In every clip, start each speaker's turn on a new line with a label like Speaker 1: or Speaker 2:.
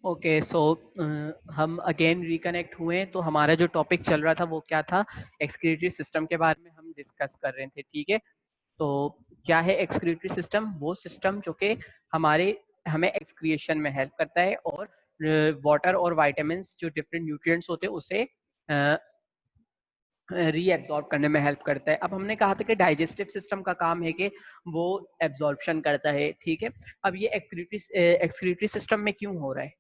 Speaker 1: Okay so हम again reconnect हुए हैं। तो हमारा जो टॉपिक चल रहा था वो क्या था, एक्सक्रीटरी सिस्टम के बारे में हम डिस्कस कर रहे थे। ठीक है, तो क्या है एक्सक्रीटरी सिस्टम? वो सिस्टम जो कि हमारे हमें एक्सक्रिएशन में हेल्प करता है और वाटर और वाइटामिन्स जो डिफरेंट न्यूट्रिएंट्स होते हैं उसे रीएब्जॉर्ब करने में हेल्प करता है। अब हमने कहा था कि डाइजेस्टिव सिस्टम का काम है कि वो एब्जॉर्प्शन करता है। ठीक है, अब ये एक्सक्रीटरी सिस्टम में क्यों हो रहा है?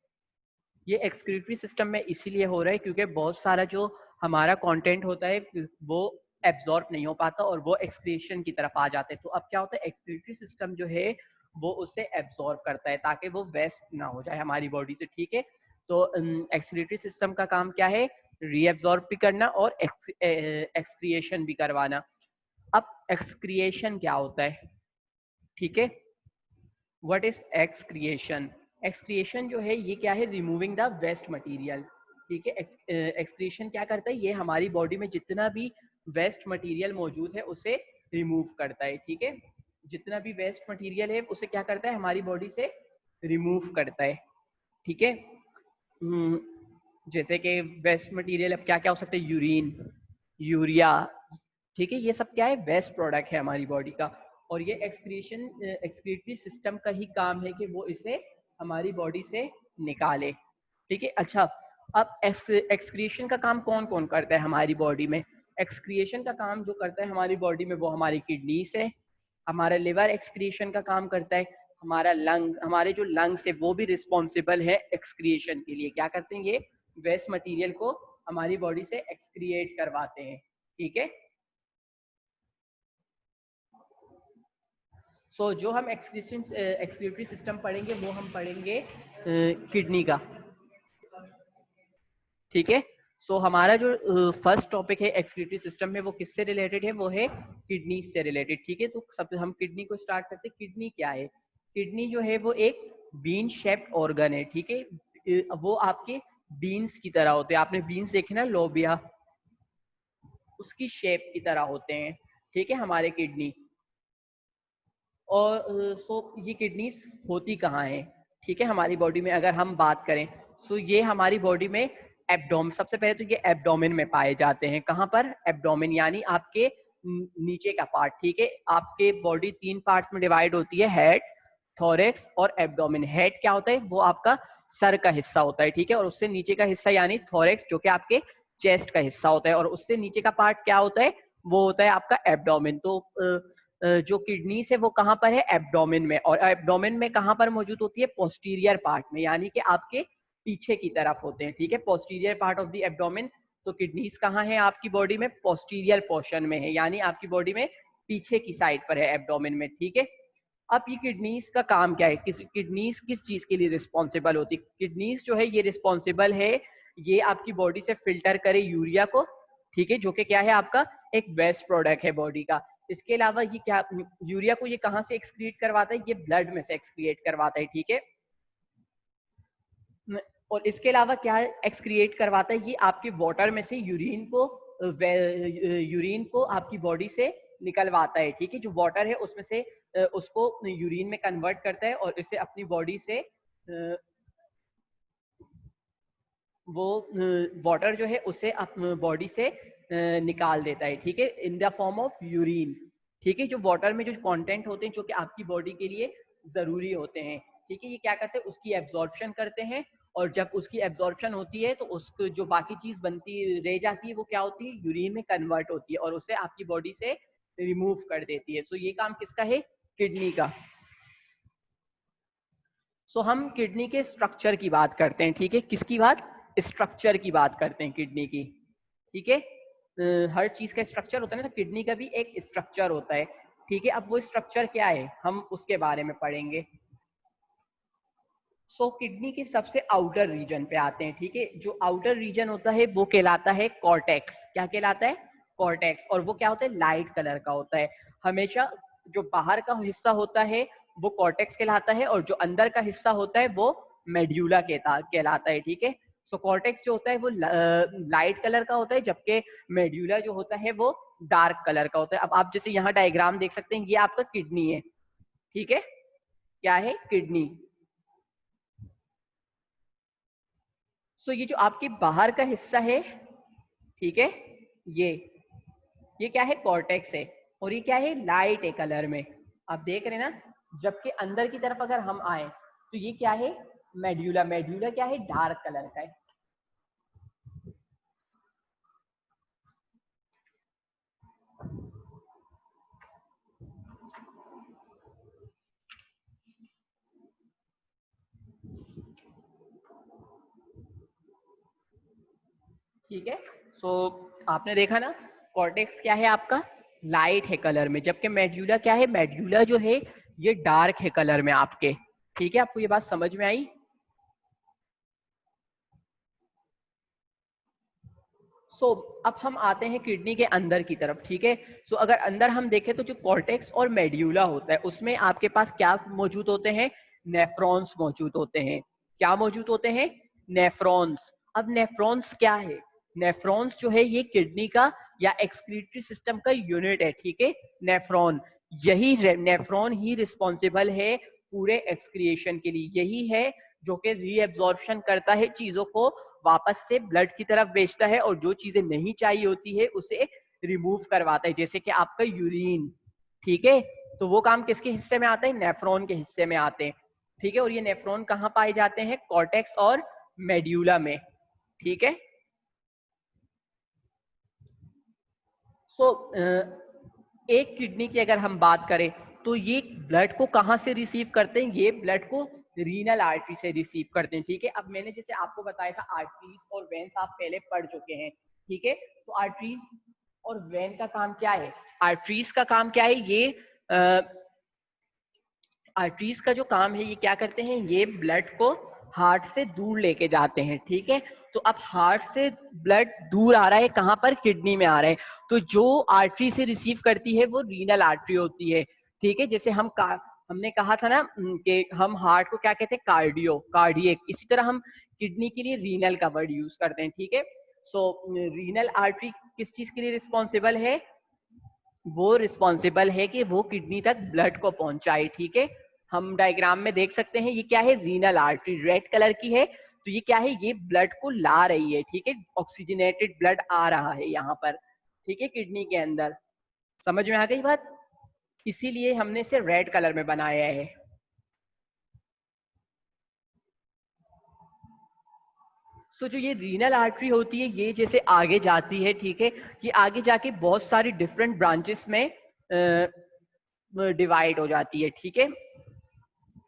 Speaker 1: ये एक्सक्रीटरी सिस्टम में इसीलिए हो रहा है क्योंकि बहुत सारा जो हमारा कंटेंट होता है वो एब्जॉर्ब नहीं हो पाता और वो एक्सक्रीशन की तरफ आ जाते हैं। तो अब क्या होता है, एक्सक्रीटरी सिस्टम जो है वो उसे एब्जॉर्ब करता है ताकि वो वेस्ट ना हो जाए हमारी बॉडी से। ठीक है, तो एक्सक्रीटरी सिस्टम का काम क्या है, रीएब्जॉर्ब भी करना और एक्सक्रिएशन भी करवाना। अब एक्सक्रिएशन क्या होता है? ठीक है, व्हाट इज एक्सक्रिएशन? एक्सक्रिएशन जो है ये क्या है, रिमूविंग द वेस्ट मटेरियल। ठीक है, एक्सक्रिएशन क्या करता है, ये हमारी बॉडी में जितना भी वेस्ट मटेरियल मौजूद है उसे रिमूव करता है। ठीक है, जितना भी वेस्ट मटेरियल है उसे क्या करता है, हमारी बॉडी से रिमूव करता है। ठीक है, जैसे कि वेस्ट मटेरियल अब क्या क्या हो सकता है, यूरिन, यूरिया। ठीक है, ये सब क्या है, वेस्ट प्रोडक्ट है हमारी बॉडी का। और ये एक्सक्रीटरी सिस्टम का ही काम है कि वो इसे हमारी बॉडी से निकाले। ठीक है, अच्छा, अब एक्सक्रिएशन का काम कौन कौन करता है हमारी बॉडी में? एक्सक्रिएशन का काम जो करता है हमारी बॉडी में वो हमारी किडनीज है, हमारा लिवर एक्सक्रिएशन का काम करता है, हमारा लंग, हमारे जो लंग्स है वो भी रिस्पॉन्सिबल है एक्सक्रिएशन के लिए। क्या करते हैं, ये वेस्ट मटेरियल को हमारी बॉडी से एक्सक्रिएट करवाते हैं। ठीक है, सो जो हम एक्सक्रीटरी सिस्टम पढ़ेंगे वो हम पढ़ेंगे किडनी का। ठीक है, सो हमारा जो फर्स्ट टॉपिक है एक्सक्रीटरी सिस्टम में वो किससे रिलेटेड है, वो है किडनी से रिलेटेड। ठीक है, तो सबसे हम किडनी को स्टार्ट करते हैं। किडनी क्या है? किडनी जो है वो एक बीन शेप्ड ऑर्गन है। ठीक है, वो आपके बीन्स की तरह होते हैं। आपने बीन्स देखे ना, लोबिया, उसकी शेप की तरह होते हैं। ठीक है, हमारे किडनी। और सो ये किडनीज होती कहाँ है? ठीक है, हमारी बॉडी में अगर हम बात करें, सो ये हमारी बॉडी में एब्डोम, सबसे पहले तो ये एब्डोमेन में पाए जाते हैं। कहाँ पर? एब्डोमेन, यानी आपके नीचे का पार्ट। ठीक है, आपके बॉडी 3 पार्ट्स में डिवाइड होती है, हेड, थोरेक्स और एब्डोमेन। हेड क्या होता है, वो आपका सर का हिस्सा होता है। ठीक है, और उससे नीचे का हिस्सा यानी थोरेक्स जो कि आपके चेस्ट का हिस्सा होता है, और उससे नीचे का पार्ट क्या होता है, वो होता है आपका एब्डोमेन। तो जो किडनीज है वो कहाँ पर है, एब्डोमेन में। और एब्डोमेन में कहाँ पर मौजूद होती है, पोस्टीरियर पार्ट में, यानी कि आपके पीछे की तरफ होते हैं। ठीक है, posterior part of the abdomen. तो किडनीज कहाँ है आपकी बॉडी में, पोस्टीरियर पोर्शन में है, यानी आपकी बॉडी में पीछे की साइड पर है, एब्डोमेन में। ठीक है, अब ये किडनीज का काम क्या है, किडनीज किस चीज के लिए रिस्पॉन्सिबल होती है? किडनीज जो है ये रिस्पॉन्सिबल है, ये आपकी बॉडी से फिल्टर करे यूरिया को। ठीक है, जो कि क्या है, आपका एक वेस्ट प्रोडक्ट है बॉडी का। इसके अलावा ये क्या, यूरिया को ये कहाँ से एक्सक्रीट करवाता है, ये ब्लड में से एक्सक्रिएट करवाता है। ठीक है, और इसके अलावा क्या एक्सक्रिएट करवाता है, ये आपके वाटर में से यूरिन को आपकी बॉडी से निकलवाता है। ठीक है, जो वाटर है उसमें से उसको यूरिन में कन्वर्ट करता है और इसे अपनी बॉडी से वो वाटर जो है उसे बॉडी से निकाल देता है। ठीक है, in the form of urine. ठीक है, जो वाटर में जो कंटेंट होते हैं जो कि आपकी बॉडी के लिए जरूरी होते हैं। ठीक है, ये क्या करते हैं, उसकी एब्जॉर्प्शन करते हैं। और जब उसकी एब्जॉर्प्शन होती है तो उसको जो बाकी चीज बनती रह जाती है वो क्या होती है, यूरिन में कन्वर्ट होती है और उसे आपकी बॉडी से रिमूव कर देती है। सो ये काम किसका है, किडनी का। सो हम किडनी के स्ट्रक्चर की बात करते हैं। ठीक है, किसकी बात, स्ट्रक्चर की बात करते हैं किडनी की। ठीक है, हर चीज का स्ट्रक्चर होता है ना, तो किडनी का भी एक स्ट्रक्चर होता है। ठीक है, अब वो स्ट्रक्चर क्या है हम उसके बारे में पढ़ेंगे। सो किडनी के सबसे आउटर रीजन पे आते हैं। ठीक है, जो आउटर रीजन होता है वो कहलाता है कॉर्टेक्स। क्या कहलाता है, कॉर्टेक्स। और वो क्या होता है, लाइट कलर का होता है हमेशा। जो बाहर का हिस्सा होता है वो कॉर्टेक्स कहलाता है और जो अंदर का हिस्सा होता है वो मेड्यूला कहलाता है। ठीक है, सो कॉर्टेक्स जो होता है वो लाइट कलर का होता है, जबकि मेड्यूला जो होता है वो डार्क कलर का होता है। अब आप जैसे यहाँ डायग्राम देख सकते हैं, ये आपका किडनी है। ठीक है, क्या है, किडनी। सो ये जो आपके बाहर का हिस्सा है, ठीक है, ये क्या है, कॉर्टेक्स है, और ये क्या है, लाइट है कलर में, आप देख रहे हैं ना। जबकि अंदर की तरफ अगर हम आए तो ये क्या है, मेड्यूला। मेड्यूला क्या है, डार्क कलर का है। ठीक है, सो आपने देखा ना, कॉर्टेक्स क्या है आपका, लाइट है कलर में, जबकि मेड्यूला क्या है, मेड्यूला जो है ये डार्क है कलर में आपके। ठीक है, आपको ये बात समझ में आई। अब हम आते हैं किडनी के अंदर की तरफ। ठीक है, अगर अंदर हम देखें तो जो कॉर्टेक्स और मेड्यूला होता है उसमें आपके पास क्या मौजूद होते हैं, नेफ्रॉन्स मौजूद होते हैं। क्या मौजूद होते हैं, नेफ्रॉन्स। अब नेफ्रॉन्स क्या है, नेफ्रॉन्स जो है ये किडनी का या एक्सक्रीटरी सिस्टम का यूनिट है। ठीक है, नेफ्रॉन, यही नेफ्रॉन ही रिस्पॉन्सिबल है पूरे एक्सक्रिएशन के लिए, यही है जो कि रीएब्जॉर्प्शन करता है चीजों को, वापस से ब्लड की तरफ भेजता है, और जो चीजें नहीं चाहिए होती है उसे रिमूव करवाता है, जैसे कि आपका यूरिन। ठीक है, तो वो काम किसके हिस्से में आता है, नेफ्रॉन के हिस्से में आते हैं। ठीक है, और ये नेफ्रॉन कहाँ पाए जाते हैं, कॉर्टेक्स और मेड्यूला में। ठीक है, सो एक किडनी की अगर हम बात करें तो ये ब्लड को कहाँ से रिसीव करते हैं, ये ब्लड को रीनल आर्टरी से रिसीव करते हैं। ठीक है, अब मैंने जैसे आपको बताया था आर्टरीज और वेन्स आप पहले पढ़ चुके हैं। ठीक है, तो आर्टरीज और वेन का काम क्या है, आर्टरीज का काम क्या है, ये आर्टरीज का जो काम है ये क्या करते हैं, ये ब्लड को हार्ट से दूर लेके जाते हैं। ठीक है, तो अब हार्ट से ब्लड दूर आ रहा है, कहां पर, किडनी में आ रहा है, तो जो आर्टरी से रिसीव करती है वो रीनल आर्टरी होती है। ठीक है, जैसे हमने कहा था ना कि हम हार्ट को क्या कहते हैं, कार्डियो, कार्डियक, इसी तरह हम किडनी के लिए रीनल का वर्ड यूज करते हैं। ठीक है, रीनल आर्टरी किस चीज के लिए रिस्पॉन्सिबल है, वो रिस्पॉन्सिबल है कि वो किडनी तक ब्लड को पहुंचाए। ठीक है, हम डायग्राम में देख सकते हैं, ये क्या है, रीनल आर्टरी रेड कलर की है, तो ये क्या है, ये ब्लड को ला रही है। ठीक है, ऑक्सीजनेटेड ब्लड आ रहा है यहाँ पर। ठीक है, किडनी के अंदर, समझ में आ गई बात, इसीलिए हमने इसे रेड कलर में बनाया है। जो ये रीनल आर्टरी होती है ये जैसे आगे जाती है, ठीक है, ये आगे जाके बहुत सारी डिफरेंट ब्रांचेस में डिवाइड हो जाती है। ठीक है,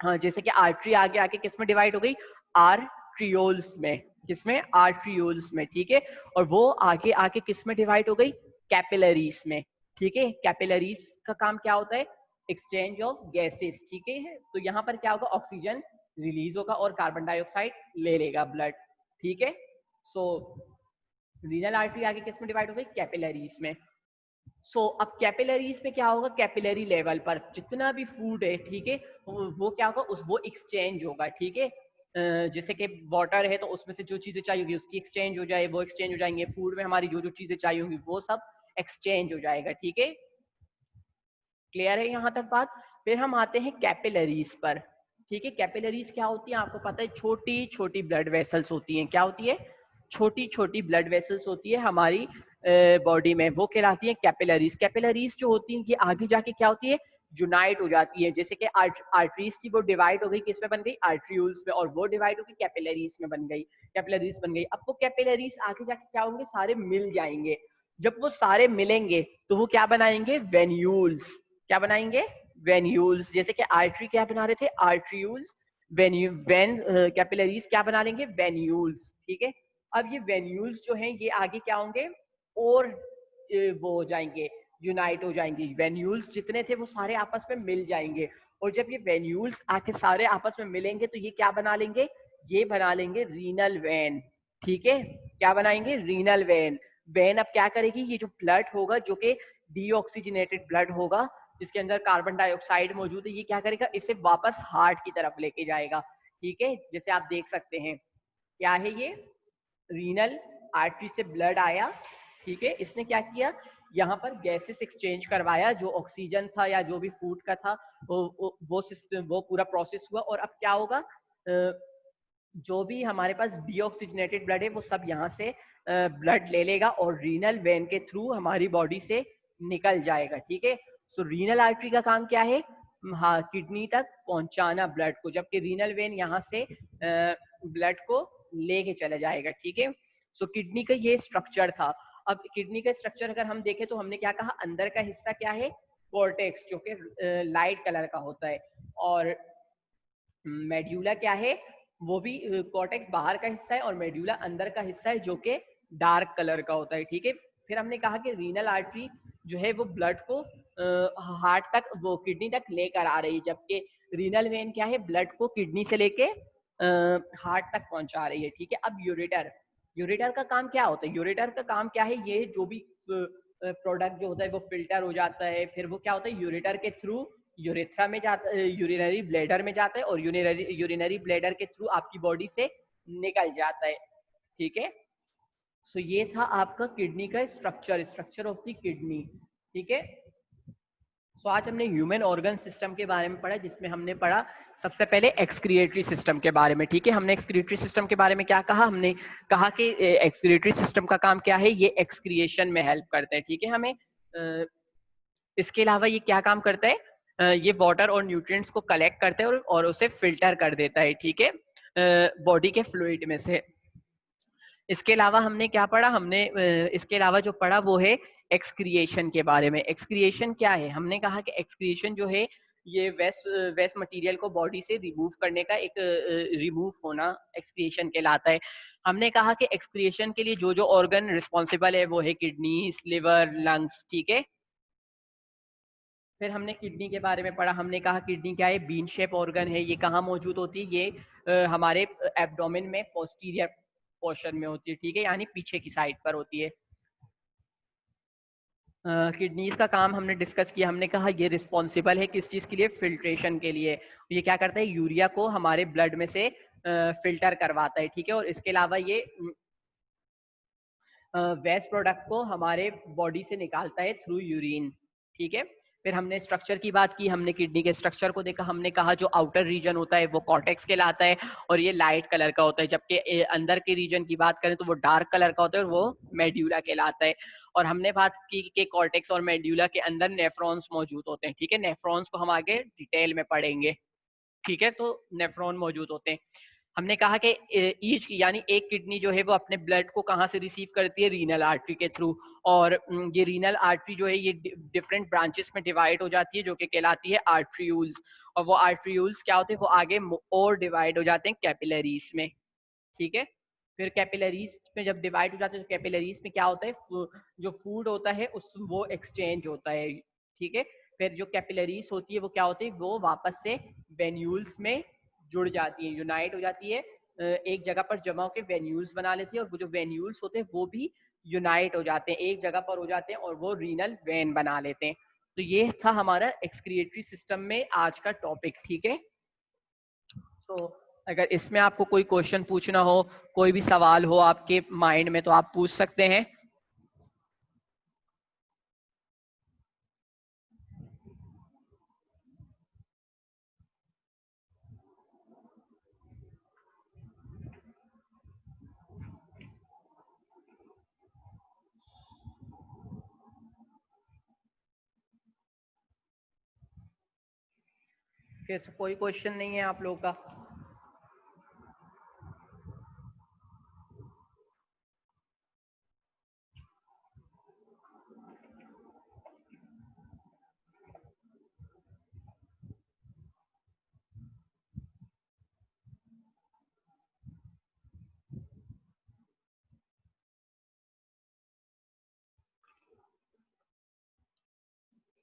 Speaker 1: हाँ, जैसे कि आर्टरी आगे आके किस में डिवाइड हो गई, आर्ट्रियोल्स में, किसमें, आर्ट्रियोल्स में। ठीक है, और वो आगे आके किस में डिवाइड हो गई, कैपिलरीज में। ठीक है, कैपिलरीज का काम क्या होता है, एक्सचेंज ऑफ गैसेस। ठीक है, तो यहाँ पर क्या होगा, ऑक्सीजन रिलीज होगा और कार्बन डाइऑक्साइड ले लेगा ब्लड। ठीक है, सो रीनल आर्टरी आगे किस में डिवाइड हो गई, कैपिलरीज में। अब कैपिलरीज में क्या होगा, कैपिलरी लेवल पर जितना भी फूड है, ठीक है, वो क्या होगा, वो एक्सचेंज होगा। ठीक है, जैसे कि वाटर है तो उसमें से जो चीजें चाहिए होगी उसकी एक्सचेंज हो जाए, वो एक्सचेंज हो जाएंगे, फूड में हमारी जो जो चीजें चाहिए होंगी वो सब एक्सचेंज हो जाएगा। ठीक है, क्लियर है यहाँ तक बात। फिर हम आते हैं कैपिलरीज पर। ठीक है, कैपिलरीज क्या होती है, आपको पता है, छोटी छोटी ब्लड वेसल्स होती हैं। क्या होती है, छोटी छोटी ब्लड वेसल्स होती है हमारी बॉडी में, वो कहलाती है कैपिलरीज। कैपिलरीज जो होती है ये आगे जाके क्या होती है, यूनाइट हो जाती है, जैसे कि आर्टरीज थी वो डिवाइड हो गई, किसमें बन गई, आर्ट्रियूल्स में, और वो डिवाइड होकर कैपिलरीज में बन गई, कैपिलरीज बन गई। अब वो कैपिलरीज आगे जाके क्या होंगे, सारे मिल जाएंगे। जब वो सारे मिलेंगे तो वो क्या बनाएंगे, वेन्यूल्स। क्या बनाएंगे, वेन्यूल्स। जैसे कि आर्टरी क्या बना रहे थे, आर्ट्रियूल्स, वेन कैपिलरीज क्या बना लेंगे, वेन्यूल्स। ठीक है, अब ये वेन्यूल्स जो हैं ये आगे क्या होंगे, और वो हो जाएंगे, यूनाइट हो जाएंगे। वेन्यूल्स जितने थे वो सारे आपस में मिल जाएंगे, और जब ये वेन्यूल्स आके सारे आपस में मिलेंगे तो ये क्या बना लेंगे, ये बना लेंगे रीनल वेन। ठीक है, क्या बनाएंगे, रीनल वेन। वेन अब क्या करेगी, ये जो ब्लड होगा जो कि डीऑक्सीजनेटेड ब्लड होगा, जिसके अंदर कार्बन डाइऑक्साइड मौजूद है, ये क्या करेगा, इसे वापस हार्ट की तरफ लेके जाएगा। ठीक है, जैसे आप देख सकते हैं, क्या है ये, रीनल आर्टरी से ब्लड आया। ठीक है, इसने क्या किया, यहाँ पर गैसेस एक्सचेंज करवाया, जो ऑक्सीजन था या जो भी फूड का था, वो सिस्टम, वो पूरा प्रोसेस हुआ, और अब क्या होगा, जो भी हमारे पास डीऑक्सीजनेटेड ब्लड है वो सब यहाँ से ब्लड ले लेगा और रीनल वेन के थ्रू हमारी बॉडी से निकल जाएगा, ठीक है। सो रीनल आर्टरी का काम क्या है, हाँ, किडनी तक पहुंचाना ब्लड को, जबकि रीनल वेन यहाँ से ब्लड को लेके चला जाएगा, ठीक है। सो किडनी का ये स्ट्रक्चर था। अब किडनी का स्ट्रक्चर अगर हम देखें तो हमने क्या कहा, अंदर का हिस्सा क्या है, कॉर्टेक्स, जो कि लाइट कलर का होता है, और मेड्यूला क्या है, वो भी कॉर्टेक्स बाहर का हिस्सा है और मेड्यूला अंदर का हिस्सा है जो कि डार्क कलर का होता है, ठीक है। फिर हमने कहा कि रीनल आर्टरी जो है वो ब्लड को हार्ट तक, वो किडनी तक लेकर आ रही है, जबकि रीनल वेन क्या है, ब्लड को किडनी से लेके हार्ट तक पहुंचा रही है, ठीक है। अब यूरेटर, यूरेटर का काम क्या होता है, यूरेटर का काम क्या है, ये जो भी प्रोडक्ट जो होता है वो फिल्टर हो जाता है, फिर वो क्या होता है, यूरेटर के थ्रू यूरेथ्रा में जाता है, यूरिनरी ब्लैडर में जाता है, और यूरिनरी ब्लैडर के थ्रू आपकी बॉडी से निकल जाता है, ठीक है। सो ये था आपका किडनी का structure, structure of the kidney, ठीक है। सो आज हमने ह्यूमन ऑर्गन सिस्टम के बारे में पढ़ा, जिसमें हमने पढ़ा सबसे पहले एक्सक्रिएटरी सिस्टम के बारे में, ठीक है। हमने एक्सक्रिएटरी सिस्टम के बारे में क्या कहा, हमने कहा कि एक्सक्रिएटरी सिस्टम का काम क्या है, ये एक्सक्रिएशन में हेल्प करते हैं, ठीक है। हमें इसके अलावा ये क्या काम करता है, ये वाटर और न्यूट्रिएंट्स को कलेक्ट करता है और उसे फिल्टर कर देता है, ठीक है, बॉडी के फ्लूइड में से। इसके अलावा हमने क्या पढ़ा, हमने इसके अलावा जो पढ़ा वो है एक्सक्रिएशन के बारे में। एक्सक्रिएशन क्या है, हमने कहा कि एक्सक्रिएशन जो है ये वेस्ट वेस्ट मटेरियल को बॉडी से रिमूव करने का एक रिमूव होना एक्सक्रिएशन कहलाता है। हमने कहा कि एक्सक्रिएशन के लिए जो जो ऑर्गन रिस्पॉन्सिबल है वो है किडनीज, लिवर, लंग्स, ठीक है। फिर हमने किडनी के बारे में पढ़ा, हमने कहा किडनी क्या है, बीन शेप ऑर्गन है, ये कहाँ मौजूद होती है, ये हमारे एब्डोमेन में पोस्टीरियर पोर्शन में होती है, ठीक है, यानी पीछे की साइड पर होती है। किडनीज का काम हमने डिस्कस किया, हमने कहा ये रिस्पॉन्सिबल है किस चीज़ के लिए, फिल्ट्रेशन के लिए। ये क्या करता है, यूरिया को हमारे ब्लड में से फिल्टर करवाता है, ठीक है। और इसके अलावा ये वेस्ट प्रोडक्ट को हमारे बॉडी से निकालता है थ्रू यूरिन, ठीक है। फिर हमने स्ट्रक्चर की बात की, हमने किडनी के स्ट्रक्चर को देखा, हमने कहा जो आउटर रीजन होता है वो कॉर्टेक्स कहलाता है और ये लाइट कलर का होता है, जबकि अंदर के रीजन की बात करें तो वो डार्क कलर का होता है और वो मेड्यूला कहलाता है। और हमने बात की कि कॉर्टेक्स और मेड्यूला के अंदर नेफ्रॉन्स मौजूद होते हैं, ठीक है। नेफ्रॉन्स को हम आगे डिटेल में पढ़ेंगे, ठीक है। तो नेफ्रॉन मौजूद होते हैं। हमने कहा कि ईच यानी एक किडनी जो है वो अपने ब्लड को कहाँ से रिसीव करती है, रीनल आर्टरी के थ्रू। और ये रीनल आर्टरी जो है ये डिफरेंट ब्रांचेस में डिवाइड हो जाती है जो कि कहलाती है आर्टरीयूल्स। और वो आर्टरीयूल्स क्या होते हैं, वो आगे और डिवाइड हो जाते हैं कैपिलरीज में, ठीक है। फिर कैपिलरीज में जब डिवाइड हो जाते हैं तो कैपिलरीज में क्या होता है, जो फूड होता है उस वो एक्सचेंज होता है, ठीक है। फिर जो कैपिलरीज होती है वो क्या होती है, वो वापस से वेन्यूल्स में जुड़ जाती है, यूनाइट हो जाती है, एक जगह पर जमा होकर वेन्यूल्स बना लेती है, और वो जो वेन्यूल्स होते हैं वो भी यूनाइट हो जाते हैं, एक जगह पर हो जाते हैं और वो रीनल वेन बना लेते हैं। तो ये था हमारा एक्सक्रिएटरी सिस्टम में आज का टॉपिक, ठीक है। तो अगर इसमें आपको कोई क्वेश्चन पूछना हो, कोई भी सवाल हो आपके माइंड में, तो आप पूछ सकते हैं। कैसे, कोई क्वेश्चन नहीं है आप लोगों का?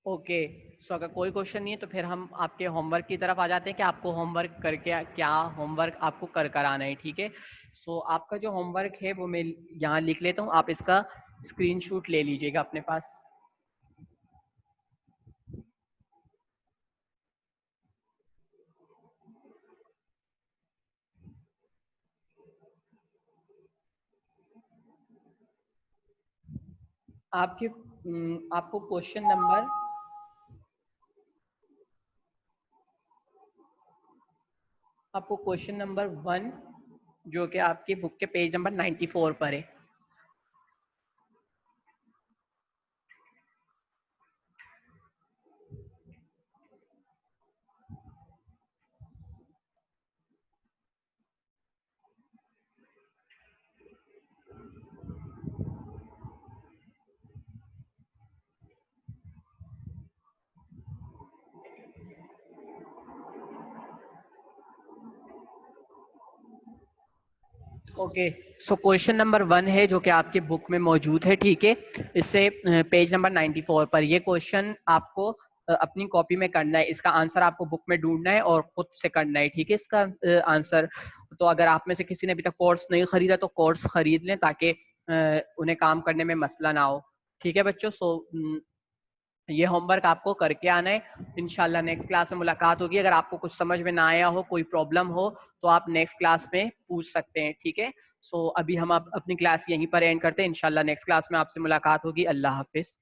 Speaker 1: ओके, सो अगर कोई क्वेश्चन नहीं है तो फिर हम आपके होमवर्क की तरफ आ जाते हैं कि आपको होमवर्क करके क्या होमवर्क आपको कर कर आना है, ठीक है। सो आपका जो होमवर्क है वो मैं यहाँ लिख लेता हूँ, आप इसका स्क्रीनशॉट ले लीजिएगा अपने पास। आपके आपको क्वेश्चन नंबर 1, जो कि आपकी बुक के पेज नंबर 94 पर है। ओके, सो क्वेश्चन नंबर 1 है जो कि आपकी बुक में मौजूद है, ठीक है। इससे पेज नंबर 94 पर ये क्वेश्चन आपको अपनी कॉपी में करना है। इसका आंसर आपको बुक में ढूंढना है और खुद से करना है, ठीक है। इसका आंसर तो अगर आप में से किसी ने अभी तक कोर्स नहीं खरीदा तो कोर्स खरीद लें, ताकि उन्हें काम करने में मसला ना हो, ठीक है बच्चों। सो ये होमवर्क आपको करके आना है। इंशाल्लाह नेक्स्ट क्लास में मुलाकात होगी। अगर आपको कुछ समझ में ना आया हो, कोई प्रॉब्लम हो, तो आप नेक्स्ट क्लास में पूछ सकते हैं, ठीक है। सो अभी हम अपनी क्लास यहीं पर एंड करते हैं। इंशाल्लाह नेक्स्ट क्लास में आपसे मुलाकात होगी। अल्लाह हाफिज।